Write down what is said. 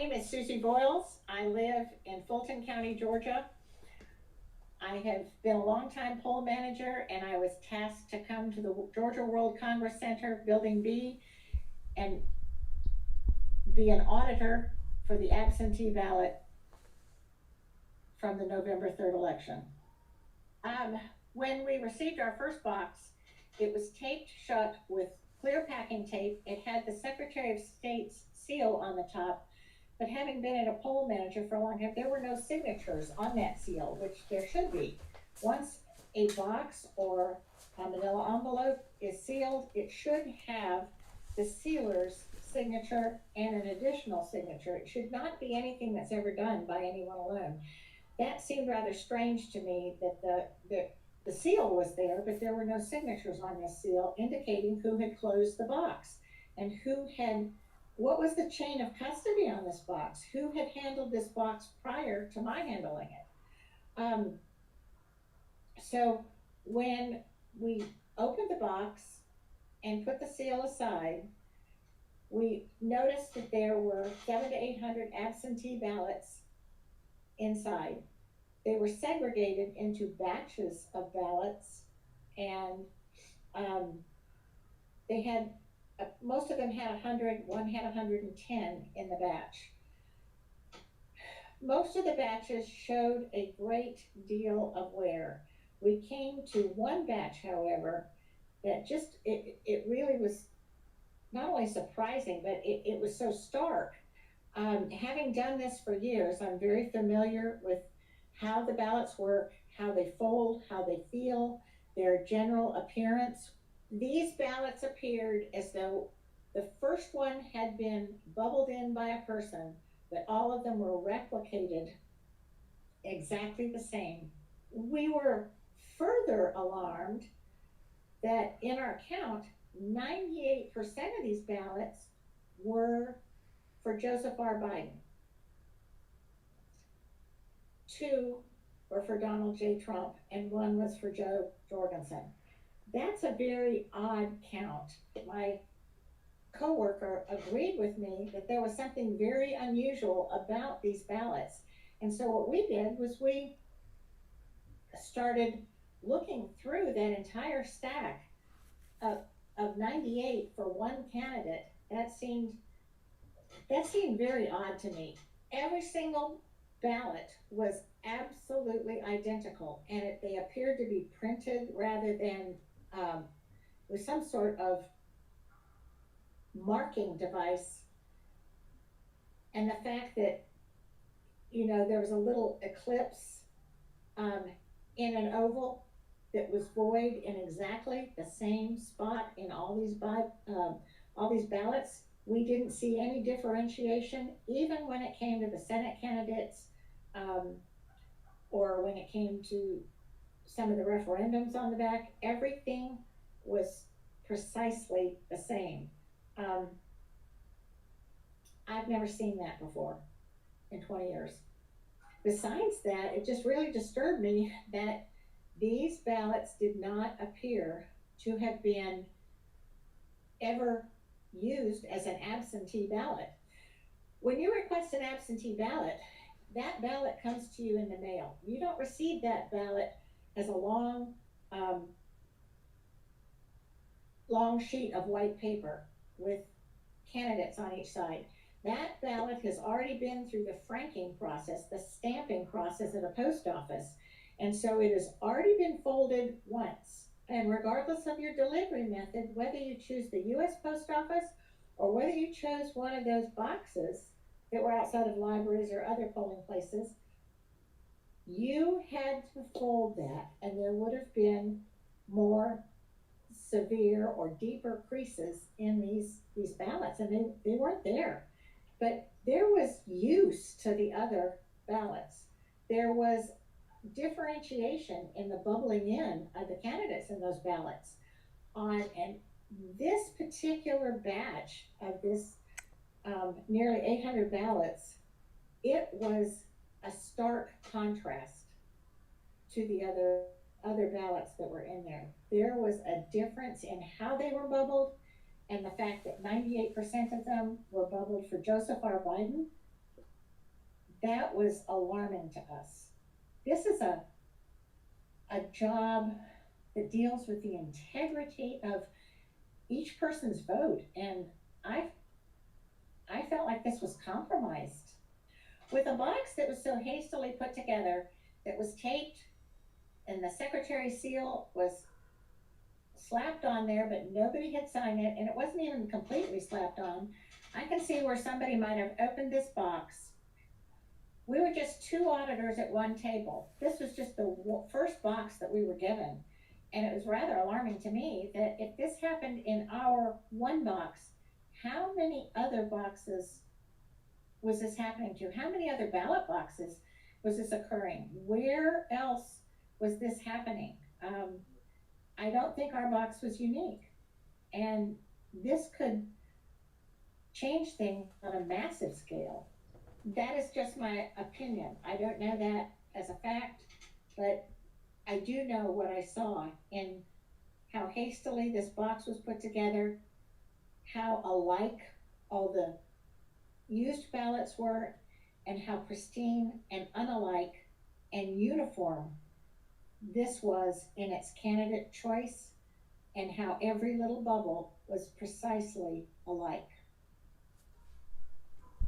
name is Susie Boyles. I live in Fulton County, Georgia. I have been a longtime poll manager, and I was tasked to come to the Georgia World Congress Center, Building B, and be an auditor for the absentee ballot from the November 3rd election. When we received our first box, it was taped shut with clear packing tape. It had the Secretary of State's seal on the top, but having been a poll manager for a long time, there were no signatures on that seal, which there should be. Once a box or a manila envelope is sealed, it should have the sealer's signature and an additional signature. It should not be anything that's ever done by anyone alone. That seemed rather strange to me, that the seal was there, but there were no signatures on this seal indicating who had closed the box and what was the chain of custody on this box? Who had handled this box prior to my handling it? So when we opened the box and put the seal aside, we noticed that there were 700 to 800 absentee ballots inside. They were segregated into batches of ballots, and they had most of them had 100, one had 110 in the batch. Most of the batches showed a great deal of wear. We came to one batch, however, that it really was not only surprising, but it was so stark. Having done this for years, I'm very familiar with how the ballots work, how they fold, how they feel, their general appearance. These ballots appeared as though the first one had been bubbled in by a person, but all of them were replicated exactly the same. We were further alarmed that in our count, 98% of these ballots were for Joseph R. Biden. 2 were for Donald J. Trump, and 1 was for Joe Jorgensen. That's a very odd count. My coworker agreed with me that there was something very unusual about these ballots. And so what we did was we started looking through that entire stack of 98 for one candidate. That seemed very odd to me. Every single ballot was absolutely identical, and they appeared to be printed rather than with some sort of marking device. And the fact that, there was a little eclipse in an oval that was void in exactly the same spot in all these ballots. We didn't see any differentiation, even when it came to the Senate candidates, or when it came to some of the referendums on the back. Everything was precisely the same. I've never seen that before in 20 years. Besides that, it just really disturbed me that these ballots did not appear to have been ever used as an absentee ballot. When you request an absentee ballot, that ballot comes to you in the mail. You don't receive that ballot as a long sheet of white paper with candidates on each side. That ballot has already been through the franking process, the stamping process at a post office. And so it has already been folded once. And regardless of your delivery method, whether you choose the US Post Office or whether you chose one of those boxes that were outside of libraries or other polling places, you had to fold that, and there would have been more severe or deeper creases in these ballots, and they weren't there. But there was use to the other ballots. There was differentiation in the bubbling in of the candidates in those ballots. And this particular batch of this nearly 800 ballots, it was a stark contrast to the other ballots that were in there. There was a difference in how they were bubbled, and the fact that 98% of them were bubbled for Joseph R. Biden that was alarming to us. This is a job that deals with the integrity of each person's vote, and I I felt like this was compromised. With a box that was so hastily put together, that was taped, and the secretary's seal was slapped on there, but nobody had signed it, and it wasn't even completely slapped on. I can see where somebody might have opened this box. We were just two auditors at one table. This was just the first box that we were given. And it was rather alarming to me that if this happened in our one box, how many other boxes was this happening to? How many other ballot boxes was this occurring? Where else was this happening? I don't think our box was unique. And this could change things on a massive scale. That is just my opinion. I don't know that as a fact, but I do know what I saw in how hastily this box was put together, how alike all the used ballots were, and how pristine and unalike and uniform this was in its candidate choice, and how every little bubble was precisely alike.